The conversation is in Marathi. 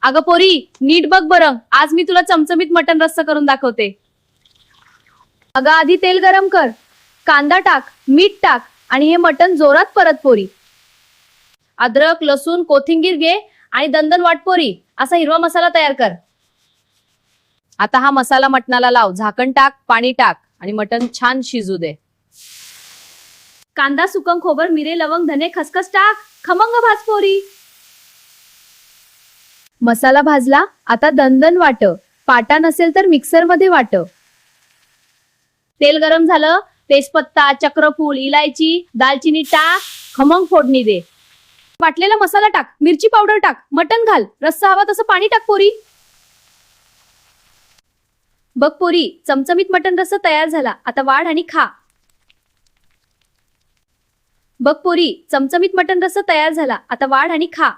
अगं पोरी, नीट बघ बरं, आज मी तुला चमचमीत मटण रस्सा करून दाखवते. अगं आधी तेल गरम कर, कांदा टाक, मीठ टाक आणि हे मटण जोरात परत पोरी. अद्रक, लसूण, कोथिंबीर घे आणि दणदण वाट पोरी. असा हिरवा मसाला तयार कर. आता हा मसाला मटणाला लाव, झाकण टाक, पाणी टाक आणि मटण छान शिजू दे. कांदा, सुकं खोबर, मिरे, लवंग, धने, खसखस टाक. खमंग भाज पोरी. मसाला भाजला, आता दणदण वाट. पाटा नसेल तर मिक्सर मध्ये वाट. तेल गरम झालं, तेजपत्ता, चक्रफूल, इलायची, दालचिनी टाक, खमंग फोडणी दे. वाटलेला मसाला टाक, मिरची पावडर टाक, मटण घाल, रस्सा हवा तसं पाणी टाक पोरी. बघ पोरी, चमचमीत मटण रस्सा तयार झाला. आता वाढ आणि खा. बघ पोरी, चमचमीत मटण रस्सा तयार झाला. आता वाढ आणि खा.